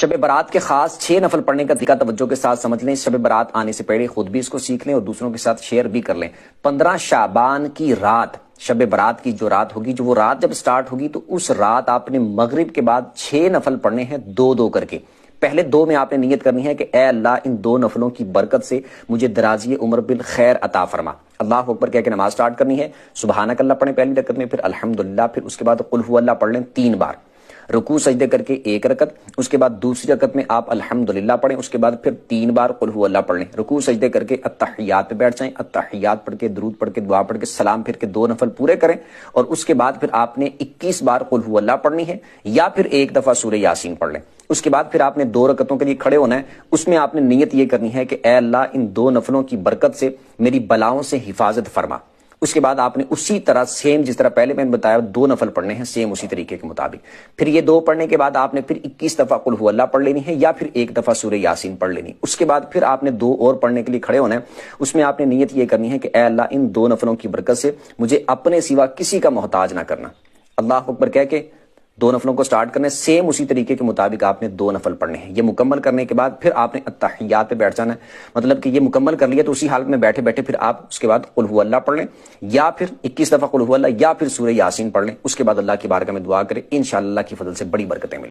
شب برات کے خاص 6 نفل پڑھنے کا طریقہ توجہ کے ساتھ سمجھ لیں. شب برات آنے سے پہلے خود بھی اس کو سیکھ لیں اور دوسروں کے ساتھ شیئر بھی کر لیں. 15 شعبان کی رات، شب برات کی جو رات ہوگی، جو وہ رات جب سٹارٹ ہوگی تو اس رات آپ نے مغرب کے بعد 6 نفل پڑھنے ہیں، 2 کر کے. پہلے 2 میں آپ نے نیت کرنی ہے کہ اے اللہ ان 2 نفلوں کی برکت سے مجھے درازی عمر بالخیر عطا فرما. اللہ اکبر کہہ کے نماز سٹارٹ کرنی ہے. سبحانک اللہ پڑھیں پہلی رکعت میں، پھر الحمدللہ، پھر اس کے بعد قل هو اللہ پڑھ لیں 3 بار. رکوع سجدے کر کے 1 رکعت، اس کے بعد دوسری رکعت میں آپ الحمدللہ پڑھیں، اس کے بعد پھر 3 بار قل هو اللہ پڑھ لیں. رکوع سجدے کر کے اتحیات پہ بیٹھ جائیں، اتحیات پڑھ کے درود پڑھ کے دعا پڑھ کے سلام پھر کے 2 نفل پورے کریں، اور اس کے بعد پھر آپ نے 21 بار قل هو اللہ پڑھنی ہے یا پھر 1 دفعہ سورہ یاسین پڑھ لیں. اس کے بعد پھر آپ نے 2 رکعتوں کے لیے کھڑے ہونا ہے. اس میں آپ نے نیت یہ کرنی ہے کہ اے اللہ ان 2 نفلوں کی برکت سے میری بلاؤں سے حفاظت فرما. اس کے بعد آپ نے اسی طرح سیم جس طرح پہلے میں نے بتایا 2 نفل پڑھنے ہیں، سیم اسی طریقے کے مطابق. پھر یہ 2 پڑھنے کے بعد آپ نے پھر 21 دفعہ قل هو اللہ پڑھ لینی ہے یا پھر 1 دفعہ سورہ یاسین پڑھ لینی. اس کے بعد پھر آپ نے 2 اور پڑھنے کے لیے کھڑے ہونا ہے. اس میں آپ نے نیت یہ کرنی ہے کہ اے اللہ ان 2 نفلوں کی برکت سے مجھے اپنے سوا کسی کا محتاج نہ کرنا. اللہ اکبر کہہ کے 2 نفلوں کو سٹارٹ کرنے، سیم اسی طریقے کے مطابق آپ نے 2 نفل پڑھنے ہیں. یہ مکمل کرنے کے بعد پھر آپ نے اتحیات پہ بیٹھ جانا ہے. مطلب کہ یہ مکمل کر لیا تو اسی حالت میں بیٹھے بیٹھے پھر آپ اس کے بعد قل هو اللہ پڑھ لیں یا پھر 21 دفعہ قل هو اللہ یا پھر سورہ یاسین پڑھ لیں. اس کے بعد اللہ کی بارگاہ میں دعا کریں، انشاءاللہ اللہ کی فضل سے بڑی برکتیں ملیں.